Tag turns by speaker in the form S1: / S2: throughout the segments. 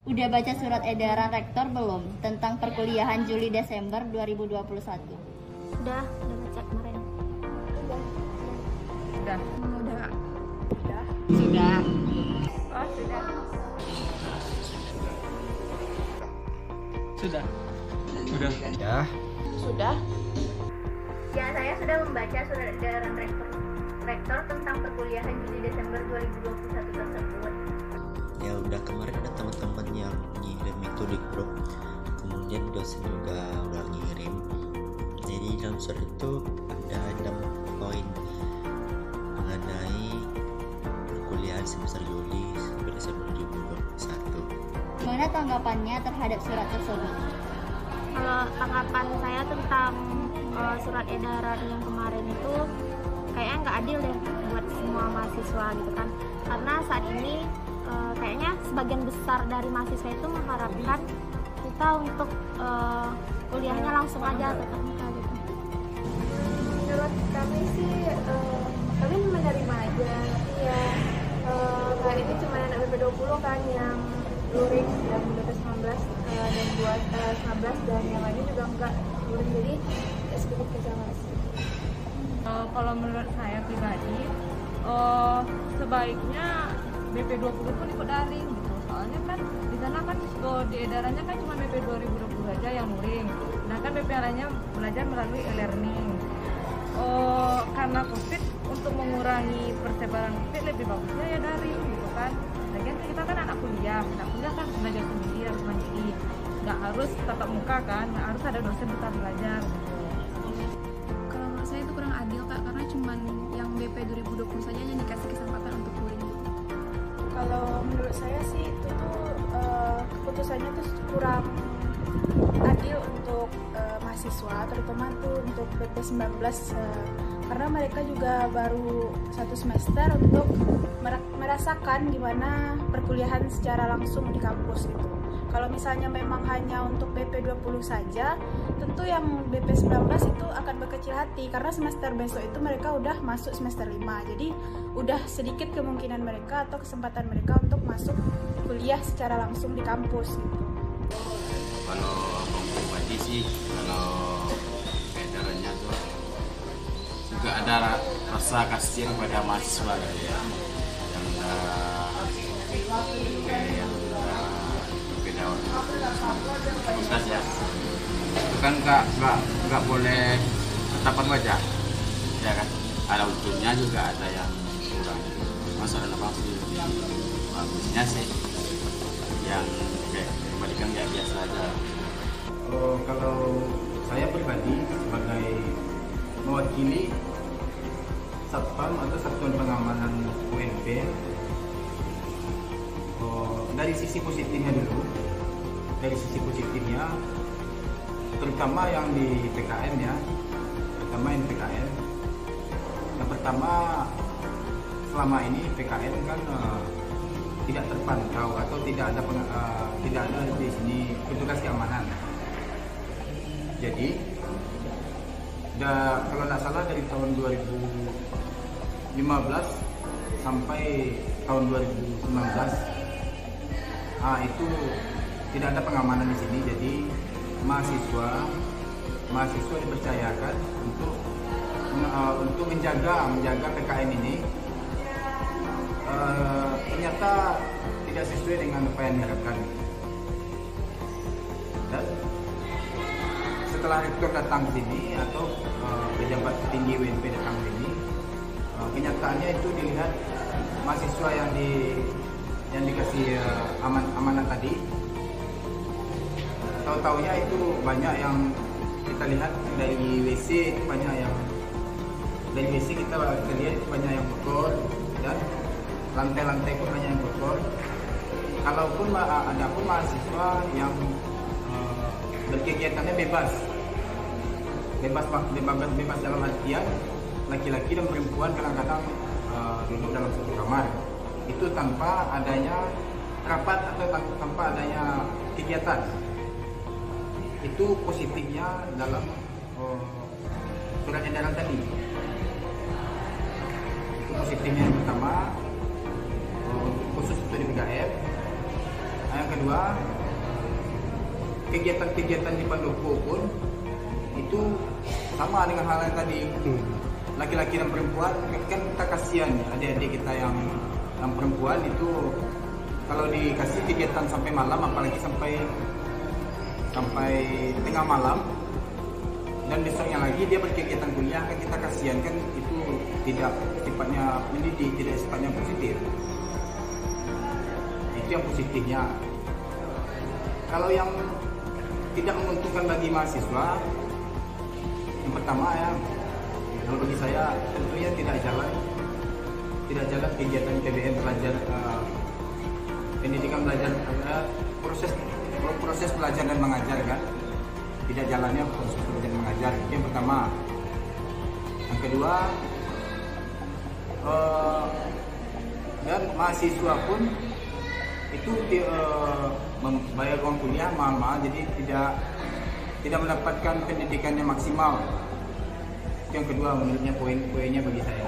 S1: Udah baca surat edaran rektor belum tentang perkuliahan Juli-Desember 2021?
S2: Udah baca kemarin.
S3: Udah.
S2: Sudah.
S3: Oh, sudah.
S4: Ya.
S3: Sudah.
S1: Ya, saya sudah membaca surat edaran rektor tentang perkuliahan Juli-Desember 2021 tersebut.
S4: Ya udah, kemarin ada teman-teman yang ngirim itu di grup, kemudian dosen juga udah ngirim. Jadi dalam surat itu ada 6 poin mengenai perkuliahan semester Juli sampai Desember 2021.
S1: Gimana tanggapannya terhadap surat tersebut?
S2: Kalau tanggapan saya tentang surat edaran yang kemarin itu kayaknya nggak adil ya buat semua mahasiswa gitu kan, karena saat ini kayaknya sebagian besar dari mahasiswa itu mengharapkan kita untuk kuliahnya langsung aja tatap muka gitu.
S3: Menurut kami sih kami menerima aja. Iya. Kayak ini cuma anak BP20 kan yang luring, yang BP19 dan buat 19 dan yang lainnya juga enggak luring, jadi sedikit kecewa sih.
S5: Kalau menurut saya pribadi, sebaiknya BP20 pun ikut daring gitu. Soalnya kan di sana kan di edarannya kan cuma BP 2020 aja yang luring. Sedangkan BP yang lainnya belajar melalui e-learning. Karena COVID, untuk mengurangi persebaran COVID lebih bagusnya ya daring gitu kan. Lagian kita kan anak kuliah kan belajar sendiri, harus mandiri. Nggak harus tatap muka kan, harus ada dosen kita belajar gitu.
S6: Kalau menurut saya itu kurang adil Kak, karena cuman yang BP 2020 saja yang dikasih kesempatan untuk luring.
S3: Kalau menurut saya sih itu tuh keputusannya tuh kurang adil untuk mahasiswa, terutama tuh untuk BP19 karena mereka juga baru 1 semester untuk merasakan gimana perkuliahan secara langsung di kampus gitu. Kalau misalnya memang hanya untuk BP20 saja, tentu yang BP19 itu akan berkecil hati karena semester besok itu mereka udah masuk semester 5. Jadi udah sedikit kemungkinan mereka atau kesempatan mereka untuk masuk kuliah secara langsung di kampus gitu.
S7: Kalau pribadi sih, kalau edarannya tuh juga ada rasa kasihan pada mahasiswa gitu ya, yang beda universitas ya. Itu kan nggak boleh tatapan wajah, ya kan. Ada untungnya juga ada yang kurang. Masalah apa sih? Bagusnya sih yang kayak kembalikan kayak biasa aja.
S8: Kalau saya pribadi sebagai mewakili Satpam atau Satuan Pengamanan UNP, dari sisi positifnya dulu, terutama yang di PKN ya, yang pertama, selama ini PKN kan tidak terpantau atau tidak ada di sini petugas keamanan. Jadi kalau tidak salah dari tahun 2015 sampai tahun 2019 itu tidak ada pengamanan di sini. Jadi mahasiswa dipercayakan untuk menjaga PKN ini. Ternyata tidak sesuai dengan apa yang diharapkan. Dan setelah rektor datang ke sini atau pejabat tinggi UNP datang ke sini, kenyataannya itu dilihat mahasiswa yang dikasih amanat tadi, tahu-taunya itu banyak yang kita lihat dari WC itu banyak yang kita lihat itu banyak yang kotor, dan lantai-lantai pun banyak yang kotor. Kalaupun ada pun mahasiswa yang berkegiatannya bebas dalam artian laki-laki dan perempuan kadang-kadang duduk dalam satu kamar, itu tanpa adanya rapat atau tanpa adanya kegiatan. Itu positifnya dalam surat edaran tadi. Itu positifnya yang pertama, khusus untuk di PKF. Nah, yang kedua, kegiatan-kegiatan di pendopo pun itu sama dengan hal yang tadi. Laki-laki dan perempuan kan kita kasihan adik-adik kita yang perempuan itu kalau dikasih kegiatan sampai malam, apalagi sampai tengah malam, dan besoknya lagi dia berkegiatan kuliah, kan kita kasihan, kan itu tidak sifatnya mendidik, tidak sifatnya positif. Itu yang positifnya. Kalau yang tidak menguntungkan bagi mahasiswa, yang pertama ya, kalau bagi saya tentunya tidak jalan kegiatan PBM belajar, pendidikan belajar, proses belajar dan mengajar kan, tidak jalannya proses belajar dan mengajar. Itu yang pertama. Yang kedua, dan mahasiswa pun itu membayar uang kuliah mahal, jadi tidak mendapatkan pendidikan yang maksimal. Yang kedua menurutnya poin-poinnya bagi saya.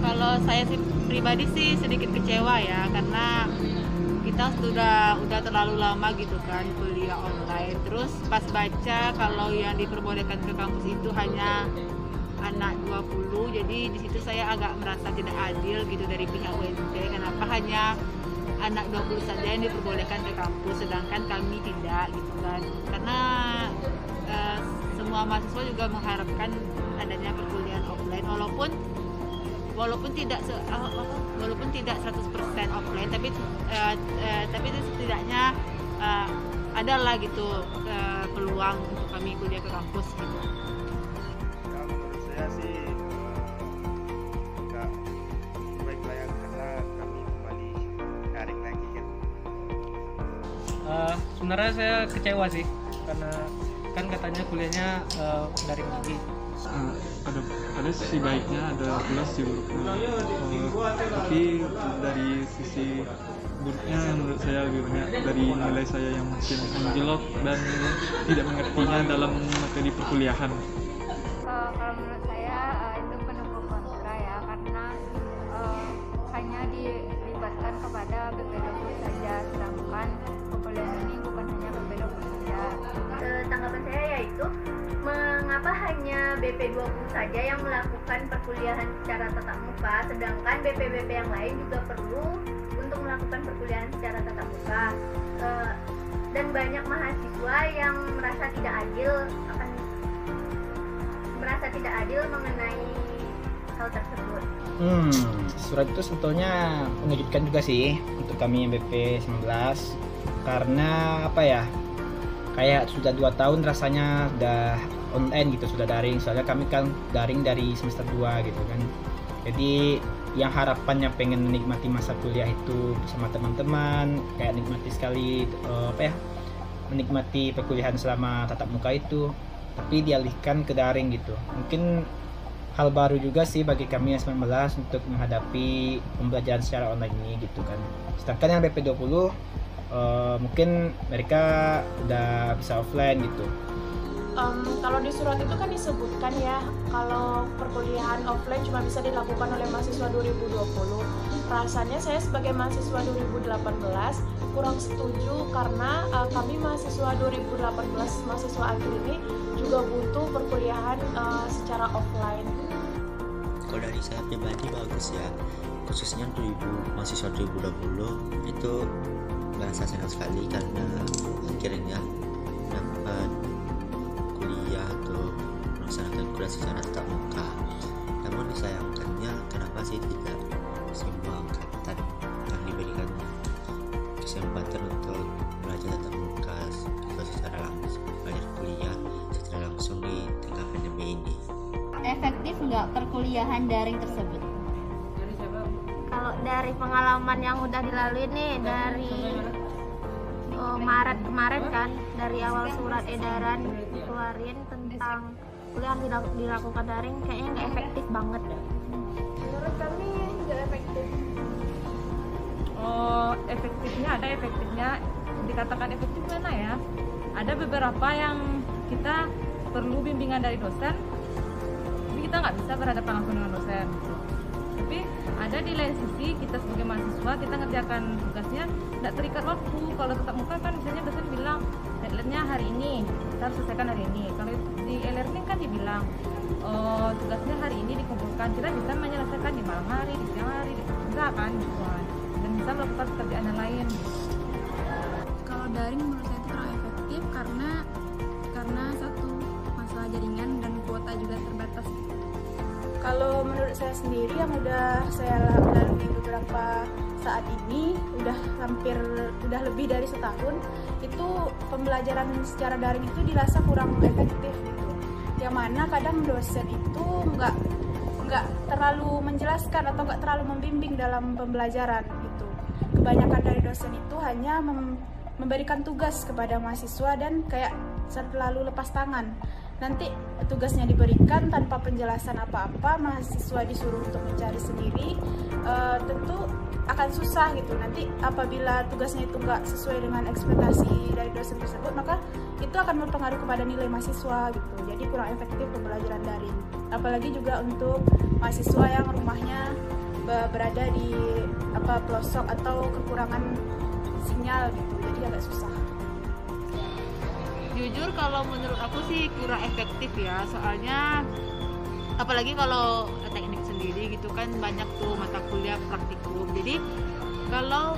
S5: Kalau saya sih pribadi sih sedikit kecewa ya, karena kita sudah terlalu lama gitu kan kuliah online. Terus pas baca kalau yang diperbolehkan ke kampus itu hanya anak 20, jadi di situ saya agak merasa tidak adil gitu dari pihak UNT. Kenapa hanya anak 20 saja yang diperbolehkan ke kampus, sedangkan kami tidak gitu kan? Karena semua mahasiswa juga mengharapkan adanya perkuliahan offline, walaupun tidak 100% offline, tapi setidaknya adalah gitu peluang untuk kami kuliah ke kampus gitu.
S9: Kalau menurut saya sih nggak baik lah ya, karena kami kembali daring lagi kan.
S10: Sebenarnya saya kecewa sih, karena kan katanya kuliahnya daring lagi.
S11: Ada sisi baiknya, ada pula sisi buruknya. Tapi dari sisi buruknya yang menurut saya lebih banyak dari nilai saya yang mungkin menjelok dan tidak mengertinya dalam materi perkuliahan.
S1: Kalau menurut saya itu penuh pro kontra ya, karena hanya dilibatkan kepada BP20 saja, sedangkan perkuliahan ini bukan hanya BP20 saja. Tanggapan saya yaitu, mengapa hanya BP20 saja yang melakukan perkuliahan secara tatap muka, sedangkan BP-BP yang lain juga perlu untuk melakukan perkuliahan secara tatap muka. Dan banyak mahasiswa yang merasa tidak adil mengenai hal tersebut.
S12: Surat itu sebetulnya mengejutkan juga sih untuk kami yang BP19, karena apa ya, kayak sudah 2 tahun rasanya sudah online gitu, sudah daring. Soalnya kami kan daring dari semester 2 gitu kan. Jadi yang harapannya pengen menikmati masa kuliah itu bersama teman-teman, kayak nikmati sekali menikmati perkuliahan selama tatap muka itu, tapi dialihkan ke daring gitu. Mungkin hal baru juga sih bagi kami yang 19 untuk menghadapi pembelajaran secara online ini gitu kan. Sedangkan yang BP20 mungkin mereka udah bisa offline gitu.
S3: Kalau di surat itu kan disebutkan ya, kalau perkuliahan offline cuma bisa dilakukan oleh mahasiswa 2020. Rasanya saya sebagai mahasiswa 2018 kurang setuju, karena kami mahasiswa 2018, mahasiswa akhir ini juga butuh perkuliahan secara offline.
S4: Kalau dari saya pribadi bagus ya, khususnya mahasiswa 2020 itu merasa senang sekali karena akhirnya dapat kuliah atau melaksanakan kuliah secara tatap muka. Namun disayangkannya, kenapa sih tidak semua angkatan yang diberikan kesempatan untuk belajar tatap muka atau secara langsung, belajar kuliah secara langsung di tengah pandemi ini?
S2: Efektif nggak perkuliahan daring tersebut?
S13: Kalau dari pengalaman yang udah dilalui nih dari Maret kemarin kan, dari awal surat edaran dikeluarin tentang kuliah dilakukan daring, kayaknya nggak efektif banget.
S3: Menurut kami nggak efektif.
S5: Efektifnya ada, efektifnya dikatakan efektif mana ya? Ada beberapa yang kita perlu bimbingan dari dosen, tapi kita nggak bisa berhadapan langsung dengan dosen. Tapi ada di lain sisi kita sebagai mahasiswa kita ngerjakan tugasnya tidak terikat waktu. Kalau tetap muka kan misalnya dosen bilang deadline-nya hari ini, kita harus selesaikan hari ini. Kalau di e-learning kan dibilang tugasnya hari ini dikumpulkan, kita bisa menyelesaikan di malam hari, di siang hari, bisa kan gitu kan. Dan bisa melakukan pekerjaan yang lain.
S6: Kalau daring menurut saya itu kurang efektif karena satu masalah jaringan dan kuota juga terbatas.
S3: Kalau menurut saya sendiri yang udah saya lalui beberapa saat ini udah lebih dari setahun, itu pembelajaran secara daring itu dirasa kurang efektif gitu. Yang mana kadang dosen itu nggak terlalu menjelaskan atau nggak terlalu membimbing dalam pembelajaran gitu. Kebanyakan dari dosen itu hanya memberikan tugas kepada mahasiswa dan kayak selalu lepas tangan. Nanti tugasnya diberikan tanpa penjelasan apa-apa, mahasiswa disuruh untuk mencari sendiri, tentu akan susah gitu. Nanti apabila tugasnya itu nggak sesuai dengan ekspektasi dari dosen tersebut, maka itu akan berpengaruh kepada nilai mahasiswa gitu. Jadi kurang efektif pembelajaran daring. Apalagi juga untuk mahasiswa yang rumahnya berada di pelosok atau kekurangan sinyal gitu, jadi agak susah.
S14: Jujur kalau menurut aku sih kurang efektif ya, soalnya apalagi kalau teknik sendiri gitu kan banyak tuh mata kuliah praktikum. Jadi kalau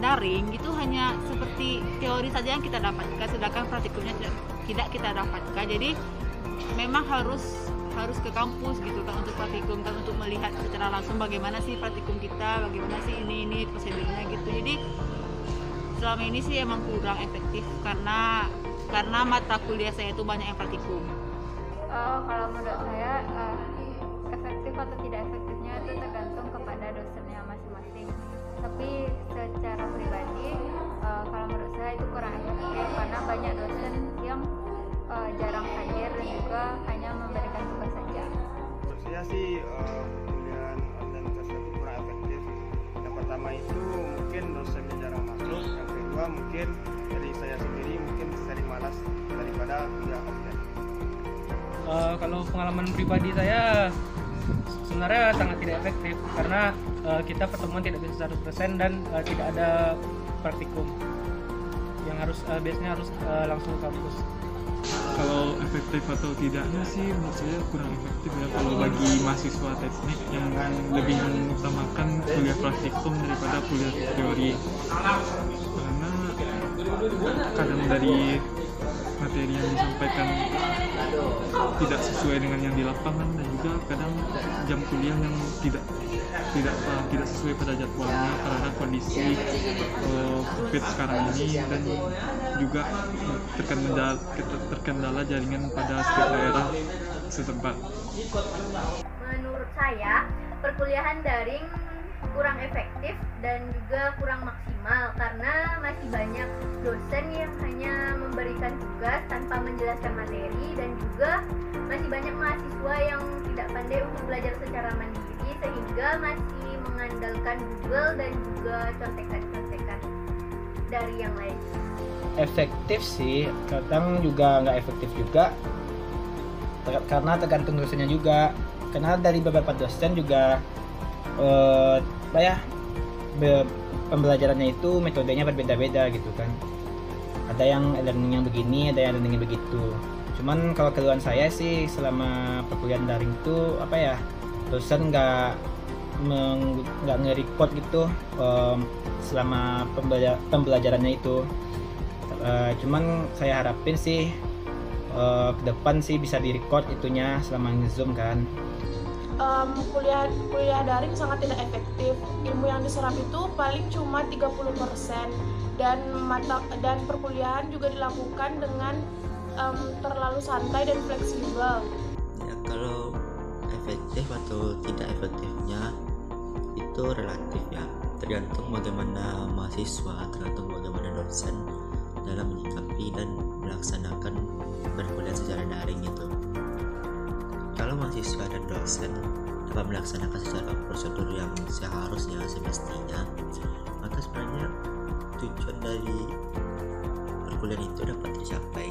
S14: daring gitu hanya seperti teori saja yang kita dapatkan, sedangkan praktikumnya tidak kita dapatkan. Jadi memang harus ke kampus gitu kan untuk praktikum, kan untuk melihat secara langsung bagaimana sih praktikum kita, bagaimana sih ini prosedurnya gitu. Jadi selama ini sih emang kurang efektif karena mata kuliah saya itu banyak yang praktikum.
S1: Kalau menurut saya efektif atau tidak efektifnya itu tergantung kepada dosennya masing-masing. Tapi secara pribadi kalau menurut saya itu kurang efektif karena banyak dosen yang jarang hadir dan juga hanya memberikan tugas saja.
S9: Menurut saya sih pembelajaran online tersebut kurang efektif. Yang pertama itu mungkin dosennya jarang masuk, yang kedua mungkin dari saya sendiri mungkin sering malas daripada kuliah offline.
S10: Kalau pengalaman pribadi saya sebenarnya sangat tidak efektif karena kita pertemuan tidak bisa 100% dan tidak ada praktikum yang biasanya harus langsung ke kampus.
S11: Kalau efektif atau tidaknya sih menurut saya kurang efektif ya kalau bagi mahasiswa teknik yang lebih mengutamakan kuliah praktikum daripada kuliah teori, karena kadang dari materi yang disampaikan tidak sesuai dengan yang di lapangan dan juga kadang jam kuliah yang tidak sesuai pada jadwalnya karena kondisi COVID sekarang ini, dan juga terkendala jaringan pada setiap daerah setempat.
S13: Menurut saya perkuliahan daring kurang efektif dan juga kurang maksimal karena masih banyak dosen yang hanya memberikan tugas tanpa menjelaskan materi, dan juga masih banyak mahasiswa yang tidak pandai untuk belajar secara mandiri sehingga masih mengandalkan Google dan juga contekan-contekan dari yang lain.
S12: Efektif sih, kadang juga nggak efektif juga karena tergantung dosennya juga. Karena dari beberapa dosen juga pembelajarannya itu metodenya berbeda-beda gitu kan. Ada yang learning yang begini, ada yang learning yang begitu. Cuman kalau keluhan saya sih selama perkuliahan daring itu dosen nggak nge-record gitu selama pembelajarannya itu. Cuman saya harapin sih ke depan sih bisa di-record itunya selama nge-zoom kan.
S15: Kuliah daring sangat tidak efektif. Ilmu yang diserap itu paling cuma 30% dan perkuliahan juga dilakukan dengan terlalu santai dan fleksibel.
S4: Ya, kalau efektif atau tidak efektifnya itu relatif ya, tergantung bagaimana mahasiswa, tergantung bagaimana dosen dalam menyikapi dan melaksanakan perkuliahan secara daring itu. Kalau mahasiswa dan dosen dapat melaksanakan secara prosedur yang seharusnya, semestinya, maka sebenarnya tujuan dari perkuliahan itu dapat tercapai.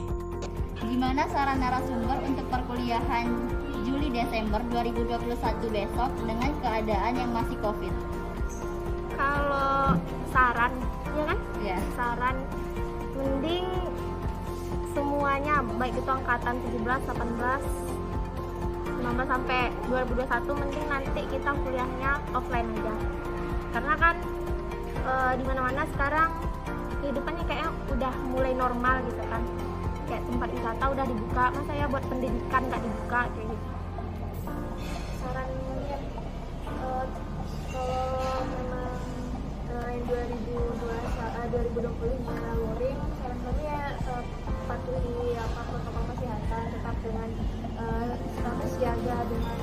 S16: Gimana saran narasumber untuk perkuliahan Juli-Desember 2021 besok dengan keadaan yang masih COVID?
S13: Kalau saran, ya kan?
S16: Ya.
S13: Saran mending semuanya, baik itu angkatan 17, 18, 19 sampai 2021, mending nanti kita kuliahnya offline aja. Karena kan di mana-mana sekarang kehidupannya kayaknya udah mulai normal gitu kan. Kayak tempat wisata udah dibuka, masa ya buat pendidikan nggak dibuka kayak gitu. Sarannya kalau memang 2020-nya luring, saran kami ya patuhi protokol kesehatan, tetap dengan status siaga dengan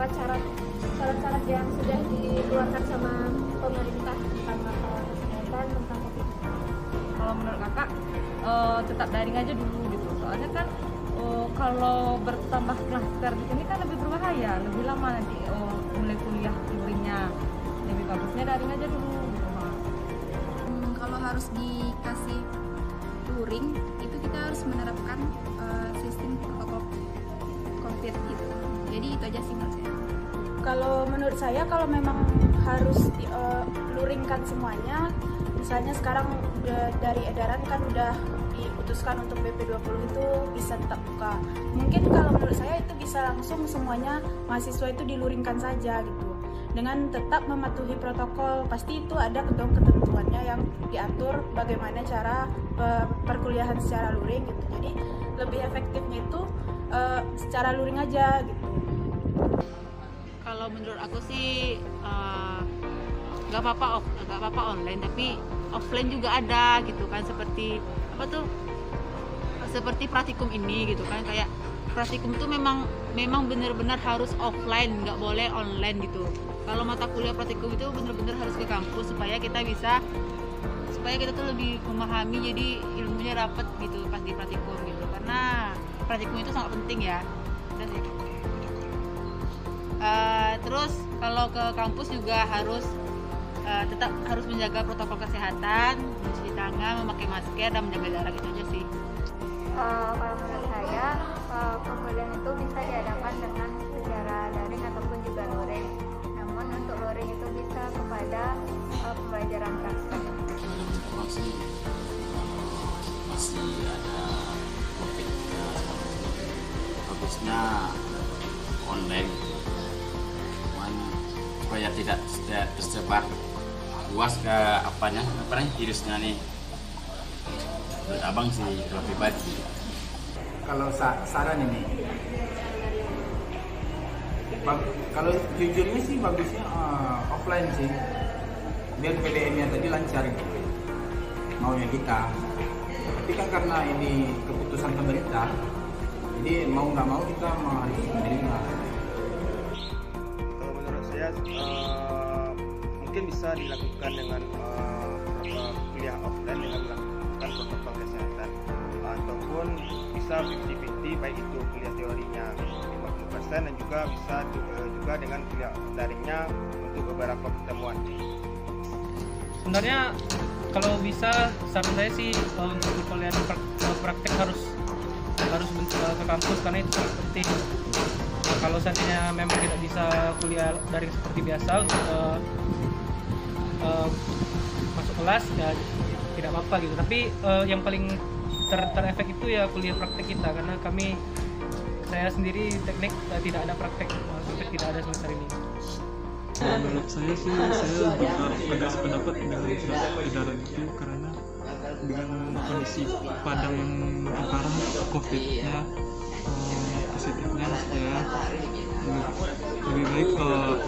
S13: syarat-syarat yang sudah dikeluarkan sama pemerintah tentang protokol kesehatan, tentang COVID.
S5: Kalau menurut kakak tetap daring aja dulu gitu, soalnya kan kalau bertambah klaster di sini kan lebih berbahaya, lebih lama nanti mulai kuliah luringnya. Lebih bagusnya daring aja dulu gitu.
S6: Kalau harus dikasih luring itu kita harus menerapkan sistem protokol COVID gitu. Jadi itu aja sih menurut saya.
S3: Kalau menurut saya kalau memang harus luringkan semuanya, misalnya sekarang dari edaran kan udah diputuskan untuk BP20 itu bisa tetap buka. Mungkin kalau menurut saya itu bisa langsung semuanya mahasiswa itu diluringkan saja gitu. Dengan tetap mematuhi protokol, pasti itu ada ketentuannya yang diatur bagaimana cara perkuliahan secara luring gitu. Jadi lebih efektifnya itu secara luring aja gitu.
S14: Kalau menurut aku sih nggak apa-apa online, tapi offline juga ada gitu kan, seperti seperti praktikum ini gitu kan. Kayak praktikum tuh memang benar-benar harus offline, nggak boleh online gitu. Kalau mata kuliah praktikum itu benar-benar harus ke kampus supaya kita tuh lebih memahami, jadi ilmunya dapat gitu pas di praktikum gitu, karena praktikum itu sangat penting ya. Terus kalau ke kampus juga tetap harus menjaga protokol kesehatan, mencuci tangan, memakai masker, dan menjaga jarak, itu aja sih.
S1: Kalau menurut saya pembelajaran itu bisa diadakan dengan secara daring ataupun juga luring. Namun untuk luring itu bisa kepada pembelajaran praktek.
S7: Masih ada COVID, bagusnya online, supaya tidak tersebar luas ke apanya virusnya nih. Menurut abang sih kalau pribadi.
S8: Kalau saran ini, kalau jujurnya sih bagusnya offline sih, biar PDM-nya tadi lancar gitu, maunya kita. Tapi kan karena ini keputusan pemerintah, jadi mau nggak mau kita harus menerima.
S9: Kalau menurut saya mungkin bisa dilakukan dengan kuliah offline dengan melakukan protokol kesehatan, ataupun bisa 50-50, baik itu kuliah teorinya 50% dan juga bisa juga dengan kuliah daringnya untuk beberapa pertemuan.
S10: Sebenarnya kalau bisa saran saya sih untuk perkuliahan praktek harus ke kampus, karena itu sangat penting. Kalau seandainya memang tidak bisa kuliah daring seperti biasa, masuk kelas ya tidak apa-apa gitu. Tapi yang paling terefek itu ya kuliah praktek kita, karena saya sendiri teknik tidak ada praktek, sampai tidak ada semester ini.
S11: Menurut saya sih, saya juga agak sependapat dengan surat edaran itu, karena dengan kondisi Padang yang makin parah COVID-nya, positifnya ya lebih baik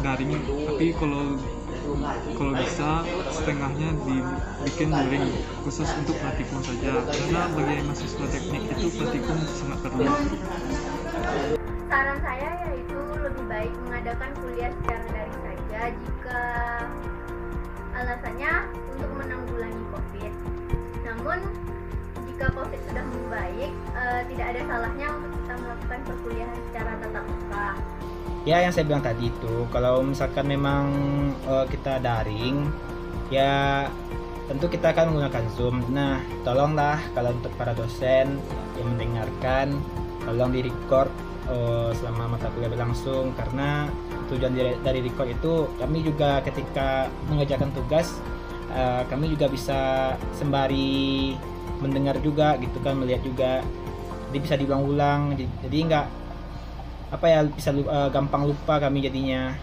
S11: daring. Tapi kalau bisa setengahnya dibikin luring khusus untuk praktikum saja, karena bagi mahasiswa teknik itu praktikum sangat perlu.
S16: Saran saya yaitu lebih baik mengadakan kuliah secara daring saja jika alasannya untuk menanggulangi COVID. Namun jika COVID sudah membaik, tidak ada salahnya untuk kita melakukan perkuliahan secara tatap muka.
S12: Ya, yang saya bilang tadi itu, kalau misalkan memang kita daring, ya tentu kita akan menggunakan Zoom. Nah, tolonglah kalau untuk para dosen yang mendengarkan, tolong di record selama mata kuliah berlangsung, karena tujuan dari record itu kami juga ketika mengerjakan tugas kami juga bisa sembari mendengar juga gitu kan, melihat juga, jadi bisa diulang-ulang, jadi nggak bisa gampang lupa kami jadinya.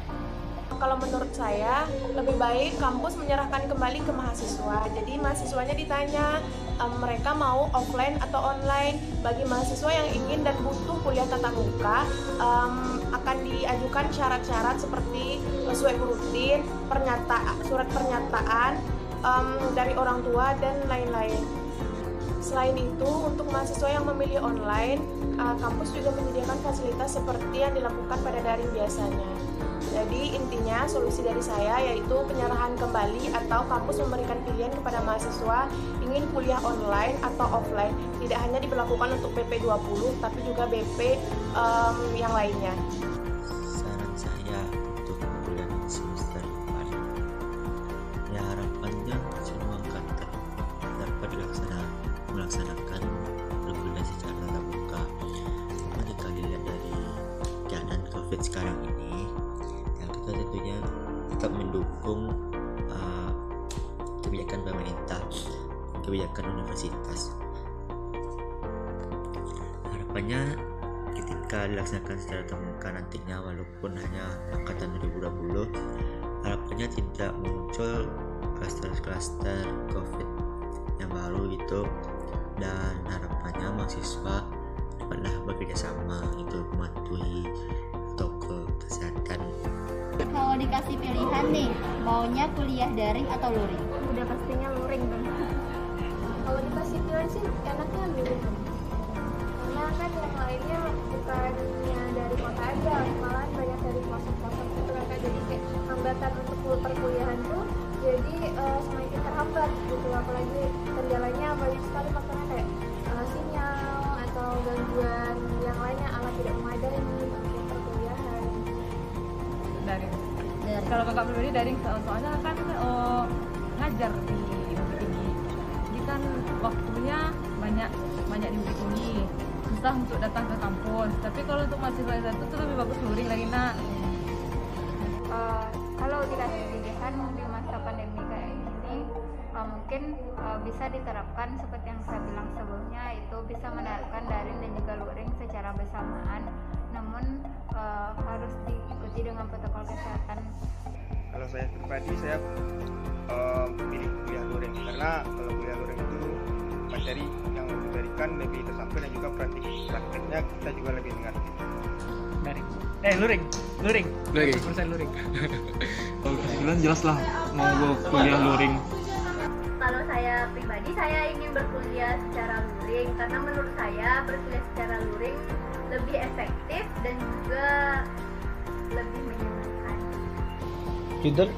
S15: Kalau menurut saya lebih baik kampus menyerahkan kembali ke mahasiswa. Jadi mahasiswanya ditanya mereka mau offline atau online. Bagi mahasiswa yang ingin dan butuh kuliah tatap muka, akan diajukan syarat-syarat seperti swab rutin, surat pernyataan dari orang tua dan lain-lain. Selain itu, untuk mahasiswa yang memilih online, kampus juga menyediakan fasilitas seperti yang dilakukan pada daring biasanya. Jadi intinya solusi dari saya yaitu penyerahan kembali atau kampus memberikan pilihan kepada mahasiswa ingin kuliah online atau offline. Tidak hanya diberlakukan untuk BP 20 tapi juga BP yang lainnya.
S4: Saran saya untuk kuliah semester depan, ya harapannya semua angkatan dapat melaksanakan berkuliah secara tatap muka. Namun jika dilihat dari keadaan COVID sekarang ini, kita tentunya tetap mendukung kebijakan pemerintah, kebijakan universitas. Harapannya ketika dilaksanakan secara tatap muka nantinya, walaupun hanya angkatan 2020, harapannya tidak muncul klaster-klaster COVID yang baru gitu, dan harapannya mahasiswa dapatlah bekerja sama gitu, mematuhi protokol kesehatan.
S16: Kalau dikasih pilihan nih, maunya kuliah daring atau luring?
S2: Udah pastinya luring kan.
S15: Kalau dikasih pilihan sih enaknya luring. Karena kan yang lainnya bukannya dari kota aja, malahan banyak dari pelosok-pelosok gitu kan. Jadi kayak hambatan untuk perkuliahan tuh jadi semakin terhambat gitu. Apalagi kendalanya banyak sekali faktornya kayak sinyal atau gangguan yang lainnya, alat tidak memadai untuk perkuliahan.
S5: Daring. Kalau kakak pribadi daring, soalnya kan ngajar di Bukit Tinggi, jadi kan waktunya banyak di Bukit Tinggi, susah untuk datang ke kampus. Tapi kalau untuk mahasiswa satu tuh lebih bagus luring lagi nak.
S1: Kalau dikasih pilihan di masa pandemi kayak gini, mungkin bisa diterapkan seperti yang saya bilang sebelumnya, itu bisa menerapkan daring dan juga luring secara bersamaan, namun harus diikuti dengan protokol kesehatan.
S9: Kalau saya pribadi, saya pilih kuliah luring, karena kalau kuliah luring itu materi yang diberikan lebih tersampaikan dan juga prakteknya kita juga lebih mengerti.
S10: Daring. Luring. 100% luring.
S11: Kalau kalian jelas lah mau kuliah luring.
S16: Kalau saya pribadi, saya ingin berkuliah secara luring karena menurut saya berkuliah secara luring lebih efektif dan juga lebih menyenangkan.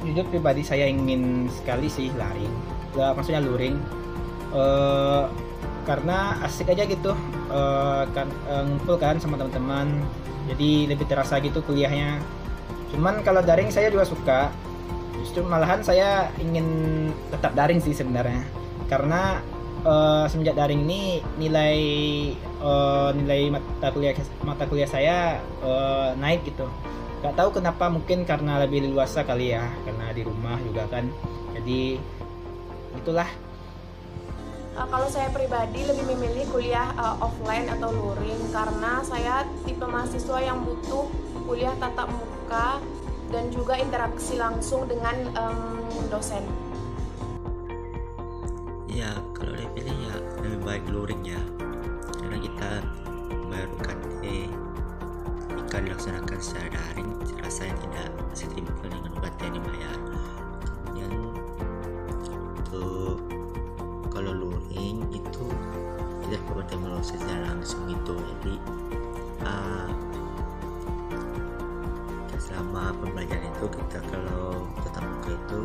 S12: Jujur pribadi saya ingin sekali sih maksudnya luring, karena asik aja gitu, ngumpul kan sama teman-teman, jadi lebih terasa gitu kuliahnya. Cuman kalau daring saya juga suka, justru malahan saya ingin tetap daring sih sebenarnya, karena semenjak daring ini nilai mata kuliah saya naik gitu. Gak tahu kenapa, mungkin karena lebih leluasa kali ya, karena di rumah juga kan, jadi itulah.
S15: Kalau saya pribadi lebih memilih kuliah offline atau luring karena saya tipe mahasiswa yang butuh kuliah tatap muka dan juga interaksi langsung dengan dosen.
S4: Ya, kalau dipilih ya lebih baik luring ya, karena kita bayar UKT jika dilaksanakan secara daring rasanya tidak signifikan dengan UKT yang dibayar. Kemudian untuk kalau luring itu kita dapat bertemu secara langsung gitu, jadi selama pembelajaran itu kita kalau tatap muka itu